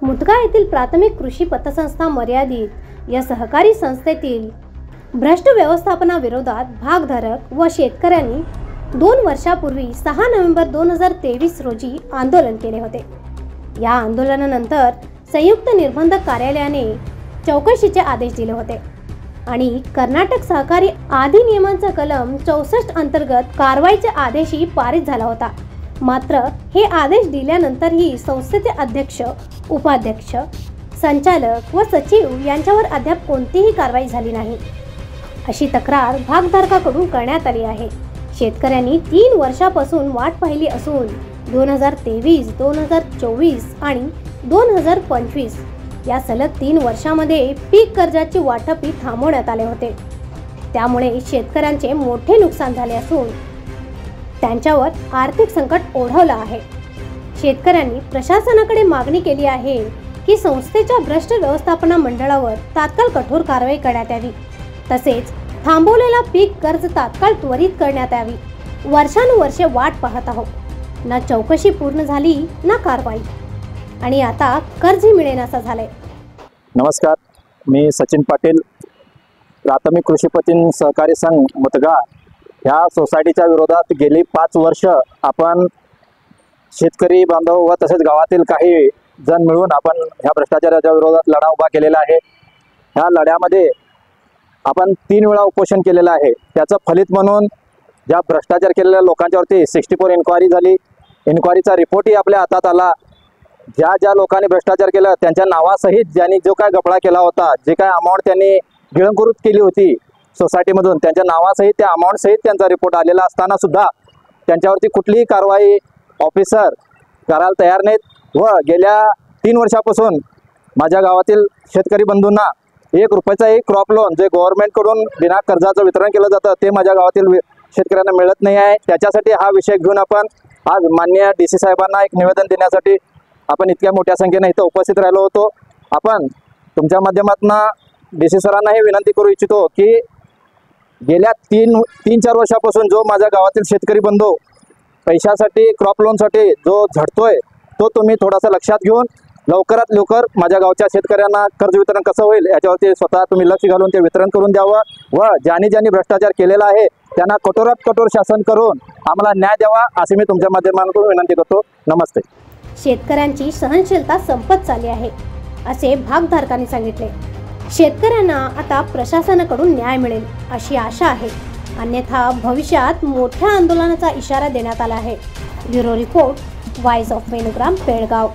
मुतगा येथील प्राथमिक कृषी पतसंस्था मर्यादित या सहकारी संस्थेतील भ्रष्ट व्यवस्थापनाविरोधात भागधारक व शेतकऱ्यांनी 2 वर्षापूर्वी 6 नोव्हेंबर 2023 रोजी आंदोलन केले होते। या आंदोलनानंतर संयुक्त निर्बंधक कार्यालयाने चौकशीचे आदेश दिले होते आणि कर्नाटक सहकारी अधिनियमांचा कलम 64 अंतर्गत कारवाईचे आदेशही पारित झाला होता। मात्र हे आदेश दिल्यानंतरही संस्थेचे अध्यक्ष, उपाध्यक्ष, संचालक व सचिव यांच्यावर अद्याप कोणतीही कारवाई झाली नाही, अशी तक्रार भागधारकाकडून करण्यात आली आहे। शेतकऱ्यांनी 3 वर्षापासून वाट पाहिली असून 2023, 2024 आणि 2025 या सलग 3 वर्षांमध्ये पीक कर्जाची वाटपी थांबवण्यात आले होते। त्यामुळे शेतकऱ्यांचे मोठे नुकसान झाले असून त्यांच्यावर आर्थिक संकट ओढवलं आहे। शेतकऱ्यांनी प्रशासनाकडे मागणी केली आहे की संस्थेच्या भ्रष्ट व्यवस्थापना मंडळावर तात्काळ कठोर कारवाई करण्यात यावी, तसेच थांबवलेला पीक कर्ज तात्काळ त्वरित करण्यात यावी। वर्षानुवर्षे वाट पाहत आहोत, ना चौकशी पूर्ण झाली ना कारवाई, आणि आता कर्जही मिळेनासा झालंय। नमस्कार, मी सचिन पाटील, प्राथमिक कृषी पतन सहकारी संघ मुतगा ह्या सोसायटीच्या विरोधात गेली 5 वर्ष आपण शेतकरी बांधव व तसेच गावातील काही जण मिळून आपण ह्या भ्रष्टाचाराच्या विरोधात लढा उभा केलेला आहे। ह्या लढ्यामध्ये आपण 3 वेळा उपोषण केलेलं आहे। त्याचं फलित म्हणून ज्या भ्रष्टाचार केलेल्या लोकांच्यावरती 64 इन्क्वायरी झाली। इन्क्वायरीचा रिपोर्टही आपल्या हातात आला। ज्या लोकांनी भ्रष्टाचार केला त्यांच्या नावासहित ज्यांनी जो काय गफळा केला होता, जे काय अमाऊंट त्यांनी गिळंकृत केली होती सोसायटीमधून, त्यांच्या नावासहित त्या अमाऊंट सहित त्यांचा रिपोर्ट आलेला असताना सुद्धा त्यांच्यावरती कुठलीही कारवाई ऑफिसर करायला तयार नाहीत। व गेल्या 3 वर्षापासून माझ्या गावातील शेतकरी बंधूंना 1 रुपयाचा एक क्रॉप लोन जे गव्हर्नमेंटकडून बिना कर्जाचं वितरण केलं जातं ते माझ्या गावातील शेतकऱ्यांना मिळत नाही आहे। त्याच्यासाठी हा विषय घेऊन आपण आज माननीय DC साहेबांना एक निवेदन देण्यासाठी आपण इतक्या मोठ्या संख्येने इथं उपस्थित राहिलो होतो। आपण तुमच्या माध्यमातून DC सरांना हे विनंती करू इच्छितो की गेल्या 3-4 वर्षापासून जो माझ्या गावातील शेतकरी बंधू पैशासाठी, क्रॉप लोनसाठी जो झटतोय तो तुम्ही थोडासा लक्षात घेऊन लवकरात लवकर माझ्या गावच्या शेतकऱ्यांना कर्ज वितरण कसं होईल याच्यावरती स्वतः तुम्ही लक्ष घालून ते वितरण करून द्यावं व ज्यांनी भ्रष्टाचार केलेला आहे त्यांना कठोरात कठोर शासन करून आम्हाला न्याय द्यावा, असे मी तुमच्या माध्यमातून विनंती करतो। नमस्ते। शेतकऱ्यांची सहनशीलता संपत चालली आहे, असे भागधारकांनी सांगितले। शेतकऱ्यांना आता प्रशासनाकडून न्याय मिळेल अशी आशा आहे, अन्यथा भविष्यात मोठ्या आंदोलनाचा इशारा देण्यात आला आहे। Bureau report, voice of Menugram, Pedgaon.